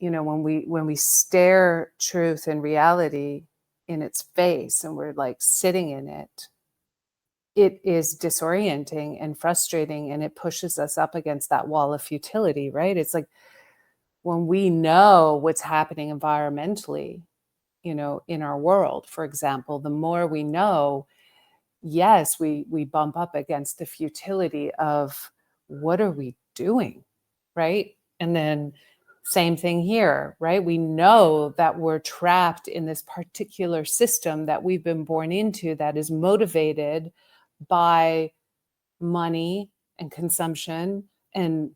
when we stare truth and reality in its face and we're like sitting in it, it is disorienting and frustrating, and it pushes us up against that wall of futility, right? It's like when we know what's happening environmentally, in our world, for example, the more we know, yes, we bump up against the futility of what are we doing, right? And then same thing here, right? We know that we're trapped in this particular system that we've been born into that is motivated by money and consumption and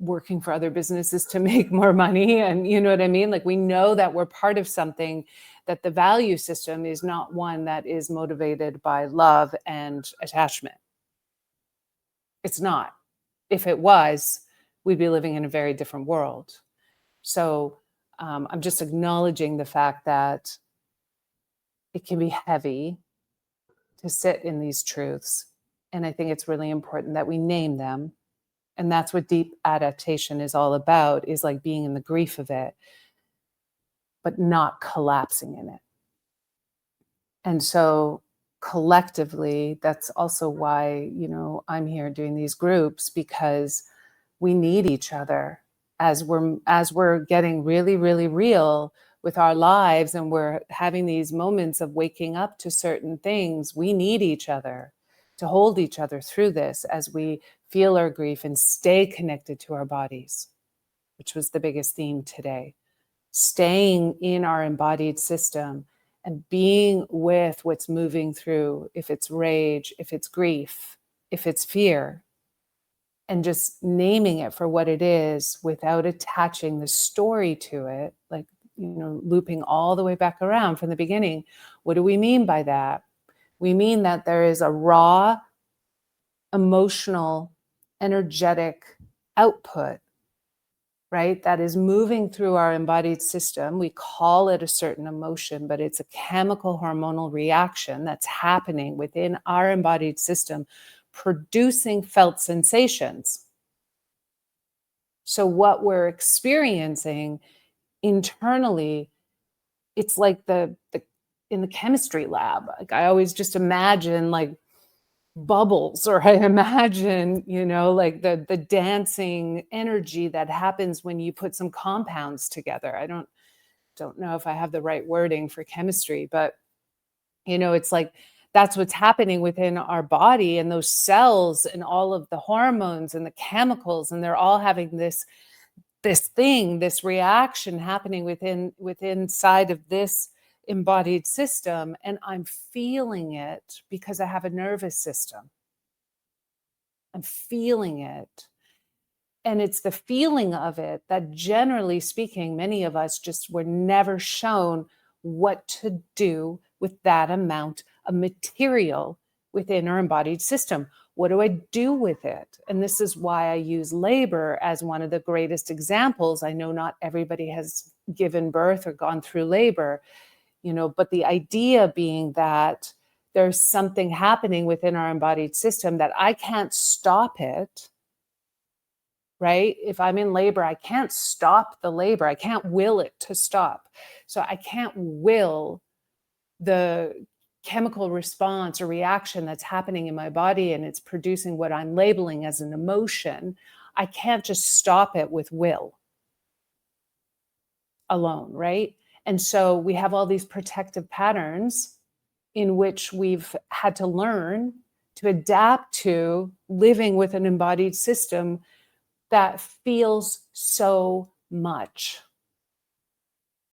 working for other businesses to make more money. And you know what I mean? Like we know that we're part of something, that the value system is not one that is motivated by love and attachment. It's not. If it was, we'd be living in a very different world. So I'm just acknowledging the fact that it can be heavy to sit in these truths. And I think it's really important that we name them. And that's what deep adaptation is all about, is like being in the grief of it, but not collapsing in it. And so collectively, that's also why, I'm here doing these groups, because we need each other as we're getting really, really real with our lives, and we're having these moments of waking up to certain things. We need each other to hold each other through this as we feel our grief and stay connected to our bodies, which was the biggest theme today. Staying in our embodied system and being with what's moving through, if it's rage, if it's grief, if it's fear, and just naming it for what it is without attaching the story to it, like, looping all the way back around from the beginning. What do we mean by that? We mean that there is a raw, emotional, energetic output, right? That is moving through our embodied system. We call it a certain emotion, but it's a chemical hormonal reaction that's happening within our embodied system, producing felt sensations. So what we're experiencing internally, it's like the in the chemistry lab. Like I always just imagine like bubbles, or I imagine, like the dancing energy that happens when you put some compounds together. I don't know if I have the right wording for chemistry, but it's like that's what's happening within our body, and those cells and all of the hormones and the chemicals, and they're all having this reaction happening inside of this embodied system. And I'm feeling it because I have a nervous system. I'm feeling it. And it's the feeling of it that, generally speaking, many of us just were never shown what to do with that amount of material within our embodied system. What do I do with it? And this is why I use labor as one of the greatest examples. I know not everybody has given birth or gone through labor, but the idea being that there's something happening within our embodied system that I can't stop it, right? If I'm in labor, I can't stop the labor. I can't will it to stop. So I can't will the chemical response or reaction that's happening in my body, and it's producing what I'm labeling as an emotion. I can't just stop it with will alone, right? And so we have all these protective patterns in which we've had to learn to adapt to living with an embodied system that feels so much